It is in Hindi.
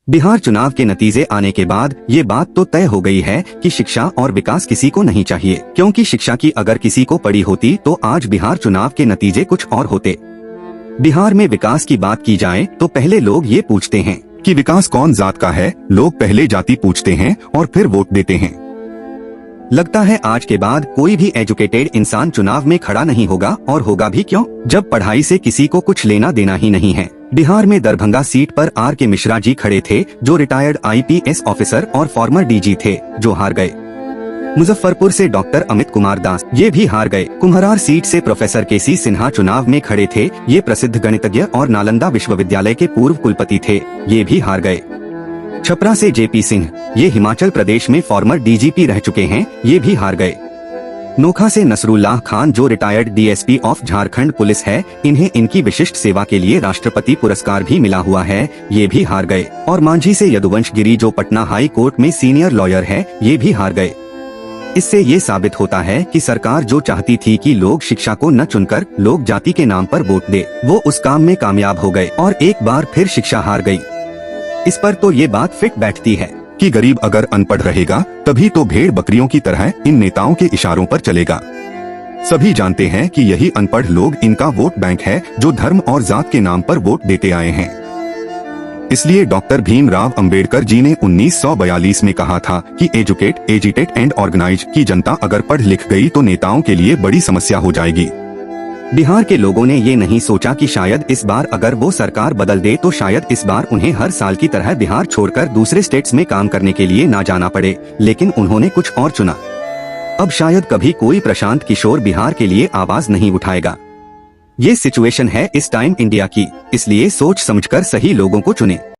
बिहार चुनाव के नतीजे आने के बाद ये बात तो तय हो गई है कि शिक्षा और विकास किसी को नहीं चाहिए, क्योंकि शिक्षा की अगर किसी को पड़ी होती तो आज बिहार चुनाव के नतीजे कुछ और होते। बिहार में विकास की बात की जाए तो पहले लोग ये पूछते हैं कि विकास कौन जात का है। लोग पहले जाति पूछते हैं और फिर वोट देते हैं। लगता है आज के बाद कोई भी एजुकेटेड इंसान चुनाव में खड़ा नहीं होगा, और होगा भी क्यों, जब पढ़ाई से किसी को कुछ लेना देना ही नहीं है। बिहार में दरभंगा सीट पर R.K. मिश्रा जी खड़े थे, जो रिटायर्ड IPS ऑफिसर और फॉर्मर DG थे, जो हार गए। मुजफ्फरपुर से डॉक्टर अमित कुमार दास, ये भी हार गए। कुम्हरार सीट से प्रोफेसर KC सिन्हा चुनाव में खड़े थे, ये प्रसिद्ध गणितज्ञ और नालंदा विश्वविद्यालय के पूर्व कुलपति थे, ये भी हार गए। छपरा से JP सिंह, ये हिमाचल प्रदेश में फॉर्मर DGP रह चुके हैं, ये भी हार गए। नोखा से नसरुल्लाह खान, जो retired DSP of Jharkhand police है, इन्हें इनकी विशिष्ट सेवा के लिए राष्ट्रपति पुरस्कार भी मिला हुआ है, ये भी हार गए। और मांझी से यदुवंश गिरी, जो पटना हाई कोर्ट में सीनियर लॉयर है, ये भी हार गए। इससे ये साबित होता है कि सरकार जो चाहती थी कि लोग शिक्षा को न चुनकर लोग जाति के नाम पर वोट दे, वो उस काम में कामयाब हो गए और एक बार फिर शिक्षा हार गई। इस पर तो ये बात फिट बैठती है कि गरीब अगर अनपढ़ रहेगा तभी तो भेड़ बकरियों की तरह इन नेताओं के इशारों पर चलेगा। सभी जानते हैं कि यही अनपढ़ लोग इनका वोट बैंक है, जो धर्म और जात के नाम पर वोट देते आए हैं। इसलिए डॉक्टर भीमराव अंबेडकर जी ने 1942 में कहा था कि एजुकेट, एजिटेट एंड ऑर्गेनाइज की जनता अगर पढ़ लिख गई तो नेताओं के लिए बड़ी समस्या हो जाएगी। बिहार के लोगों ने ये नहीं सोचा कि शायद इस बार अगर वो सरकार बदल दे तो शायद इस बार उन्हें हर साल की तरह बिहार छोड़कर दूसरे स्टेट्स में काम करने के लिए ना जाना पड़े, लेकिन उन्होंने कुछ और चुना। अब शायद कभी कोई प्रशांत किशोर बिहार के लिए आवाज नहीं उठाएगा। ये सिचुएशन है इस टाइम इंडिया की, इसलिए सोच समझकर सही लोगों को चुने।